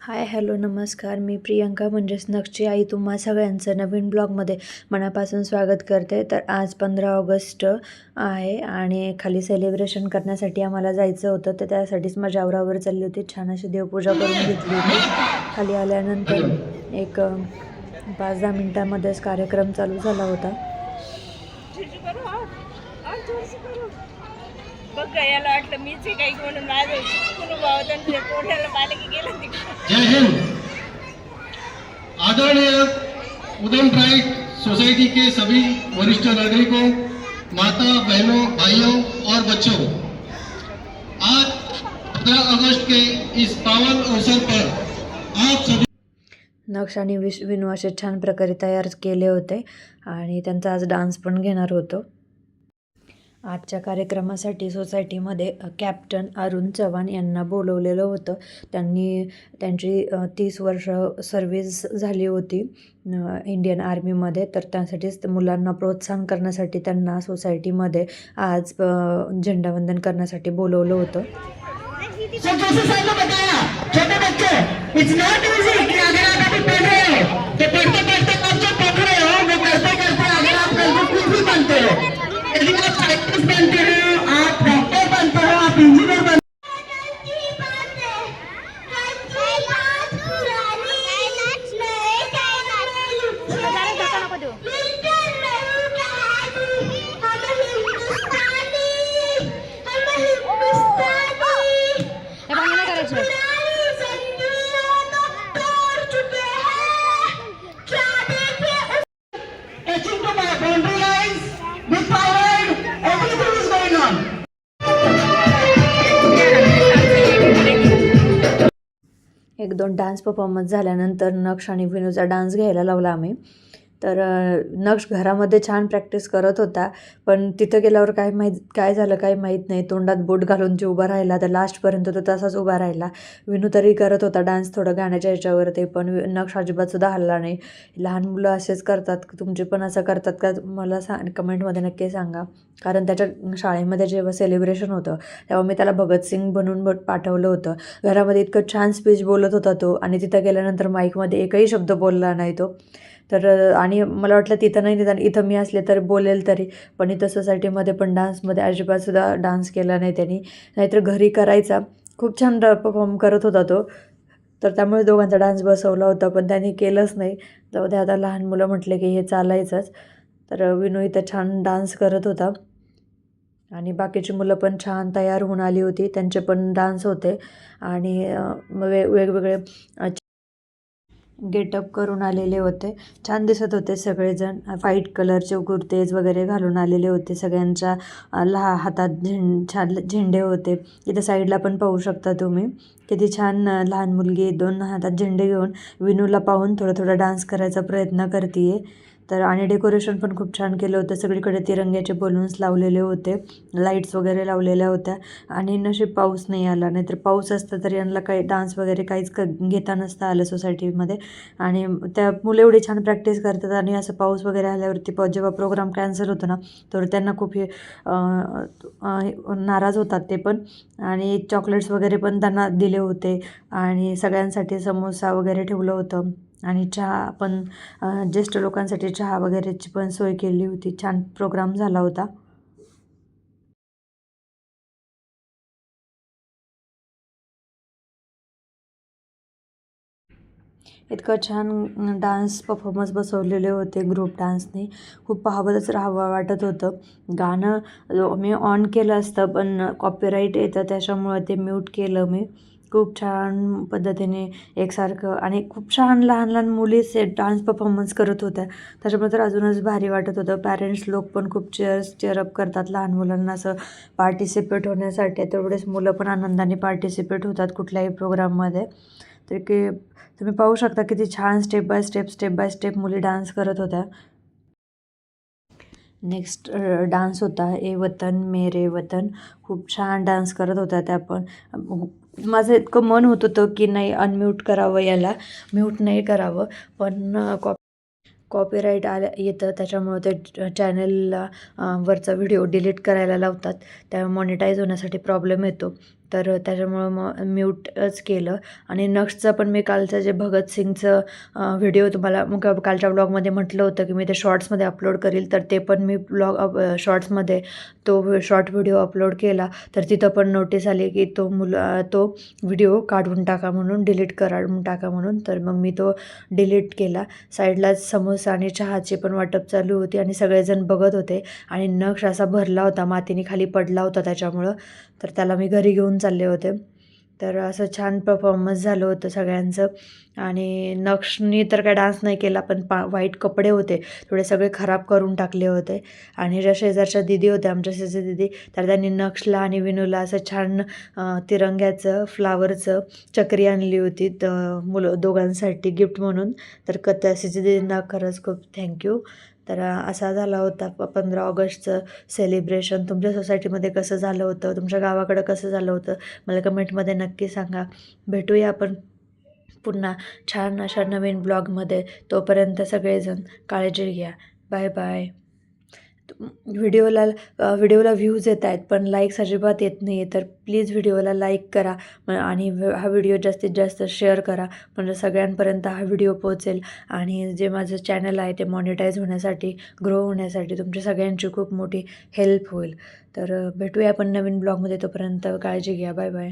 Hi hello नमस्कार. मी प्रियंका म्हणजेच नक्षी आई तुम्हा सगळ्यांचं नवीन ब्लॉगमध्ये मनापासून स्वागत करते. तर आज 15 ऑगस्ट आहे आणि खाली सेलिब्रेशन करण्यासाठी आम्हाला जायचं होतं. तर त्यासाठीच माझ्या आवरावर चालली होती. छान अशी देवपूजा करून घेतली होती. खाली आल्यानंतर एक 5-10 मिनटामध्येच कार्यक्रम चालू झाला होता. बघ याला वाटलं मीच काही म्हणून जय हिंद। आदरणीय उदम ट्राइब सोसाइटी के सभी वरिष्ठ नागरिकों, माता बहनों, भाइयों और बच्चों, आज 15 अगस्त के इस पावन अवसर पर आप सभी नक्ष आणि विनू असे छान प्रकारे तयार केले होते आणि त्यांचा आज डान्स पण घेणार होतो. आजच्या कार्यक्रमासाठी सोसायटीमध्ये कॅप्टन अरुण चव्हाण यांना बोलवलेलं होतं. त्यांची 30 वर्ष सर्व्हिस झाली होती इंडियन आर्मीमध्ये. तर त्यासाठीच मुलांना प्रोत्साहन करण्यासाठी त्यांना सोसायटीमध्ये आज झेंडावंदन करण्यासाठी बोलवलं होतं. एक दोन डान्स परफॉर्मन्स झाल्यानंतर नक्ष आणि विनूचा डान्स घ्यायला लावला आम्ही. तर नक्ष घरामध्ये छान प्रॅक्टिस करत होता, पण तिथं गेल्यावर काय झालं काय माहीत नाही. तोंडात बोट घालून जो उभा राहिला तर लास्टपर्यंत तो तसाच उभा राहिला. विनू तरी करत होता डान्स थोडं गाण्याच्या ह्याच्यावर, ते पण नक्ष अजिबातसुद्धा हलला नाही. लहान मुलं असेच करतात, तुमचे पण असं करतात का मला कमेंटमध्ये नक्की सांगा. कारण त्याच्या शाळेमध्ये जेव्हा सेलिब्रेशन होतं तेव्हा मी त्याला भगतसिंग बनवून पाठवलं होतं. घरामध्ये इतकं छान स्पीच बोलत होता तो आणि तिथं गेल्यानंतर माईकमध्ये एकही शब्द बोलला नाही तो. तर आणि मला वाटलं तिथं नाही, निदान इथं मी असले तर बोलेल तरी, पण इथं सोसायटीमध्ये पण डान्समध्ये अजिबातसुद्धा डान्स केला नाही त्यांनी. नाहीतर घरी करायचा. खूप छान परफॉर्म करत होता तो. तर त्यामुळे दोघांचा डान्स बसवला होता, पण त्यांनी केलंच नाही. जाऊ दे आता, लहान मुलं म्हटले की हे चालायचंच. तर विनू इथं छान डान्स करत होता आणि बाकीची मुलं पण छान तयार होऊन आली होती. त्यांचे पण डान्स होते आणि वेगवेगळे गेटअप करून आलेले होते. छान दिसत होते सगळेजण. व्हाईट कलरचे कुर्तेज वगैरे घालून आलेले होते. सगळ्यांच्या हातात छान झेंडे होते. इथं साईडला पण पाहू शकता तुम्ही. किती छान लहान मुलगी 2 हातात झेंडे घेऊन विनूला पाहून थोडं थोडं डान्स करायचा प्रयत्न करते आहे. तर आणि डेकोरेशन पण खूप छान केलं होतं. सगळीकडे तिरंग्याचे बलून्स लावलेले होते, लाईट्स वगैरे लावलेल्या होत्या. आणि नशीब पाऊस नाही आला, नाहीतर पाऊस असता तर यांना काही डान्स वगैरे काहीच घेता नसतं आलं सोसायटीमध्ये. आणि त्या मुलं एवढी छान प्रॅक्टिस करतात आणि असं पाऊस वगैरे आल्यावरती जेव्हा प्रोग्राम कॅन्सल होतो ना, तर त्यांना खूप हे नाराज होतात ते पण. आणि चॉकलेट्स वगैरे पण त्यांना दिले होते आणि सगळ्यांसाठी समोसा वगैरे ठेवलं होतं आणि चहा पण, ज्येष्ठ लोकांसाठी चहा वगैरेची पण सोय केली होती. छान प्रोग्राम झाला होता. इतकं छान डान्स परफॉर्मन्स बसवलेले होते ग्रुप डान्सने. खूप पाहावंच राहावं वाटत होतं. गाणं मी ऑन केलं असतं पण कॉपीराईट येतं, त्याच्यामुळं ते म्यूट केलं मी. खूप छान पद्धतीने एकसारखं आणि खूप छान लहान लहान मुलीच डान्स परफॉर्मन्स करत होत्या. त्याच्यामुळे तर अजूनच भारी वाटत होतं. पॅरेंट्स लोक पण खूप चेअरअप करतात लहान मुलांना असं पार्टिसिपेट होण्यासाठी. तेवढेच मुलं पण आनंदाने पार्टिसिपेट होतात कुठल्याही प्रोग्राममध्ये. तर की तुम्ही पाहू शकता किती छान स्टेप बाय स्टेप मुली डान्स करत होत्या. नेक्स्ट डान्स होता ए वतन मेरे वतन. खूप छान डान्स करत होत्या त्या पण. माझं इतकं मन होत होतं की नाही अनम्यूट करावं, याला म्यूट नाही करावं, पण कॉपीराईट येतं, त्याच्यामुळं ते चॅनलला वरचा व्हिडिओ डिलीट करायला लावतात. त्या मॉनिटाईज होण्यासाठी प्रॉब्लेम येतो. तर त्याच्यामुळं मग म्यूटच केलं. आणि नेक्स्टचं पण मी कालचं जे भगतसिंगचं व्हिडिओ तुम्हाला मग कालच्या ब्लॉगमध्ये म्हटलं होतं की मी ते शॉर्ट्समध्ये अपलोड करील, तर ते पण मी शॉर्ट्समध्ये तो शॉर्ट व्हिडिओ अपलोड केला. तर तिथं पण नोटीस आली की तो व्हिडिओ काढून टाका म्हणून, डिलीट करून टाका म्हणून. तर मग मी तो डिलीट केला. साईडलाच समोसा आणि चहाची पण वाटप चालू होती आणि सगळेजण बघत होते. आणि नक्ष असा भरला होता, मातीने खाली पडला होता त्याच्यामुळं, तर त्याला मी घरी घेऊन चालले होते. तर असं छान परफॉर्मन्स झालं होतं सगळ्यांचं. आणि नक्षनी तर काय डान्स नाही केला, पण व्हाईट कपडे होते थोडे सगळे खराब करून टाकले होते. आणि ज्या शेजारच्या दिदी होत्या, आमच्या शेजारी दिदी, तर त्यांनी नक्षला आणि विनूला असं छान तिरंग्याचं फ्लावरचं चक्री आणली होती मुलं दोघांसाठी गिफ्ट म्हणून. तर त्यासाठी दिदींना खरंच खूप थँक्यू. तर असा झाला होता 15 ऑगस्टचं सेलिब्रेशन. तुमच्या सोसायटीमध्ये कसं झालं होतं, तुमच्या गावाकडं कसं झालं होतं, मला कमेंटमध्ये नक्की सांगा. भेटूया आपण पुन्हा छान अशा नवीन ब्लॉगमध्ये. तोपर्यंत सगळेजण काळजी घ्या. Bye bye. व्हिडिओला व्ह्यूज येत आहेत पण लाईक्स अजिबात येत नाही आहे, तर प्लीज व्हिडिओला लाईक करा आणि हा व्हिडिओ जास्तीत जास्त शेअर करा, म्हणजे सगळ्यांपर्यंत हा व्हिडिओ पोहोचेल. आणि जे माझं चॅनल आहे ते मॉनिटाईज होण्यासाठी, ग्रो होण्यासाठी तुमच्या सगळ्यांची खूप मोठी हेल्प होईल. तर भेटूया आपण नवीन ब्लॉगमध्ये. तोपर्यंत काळजी घ्या. Bye bye.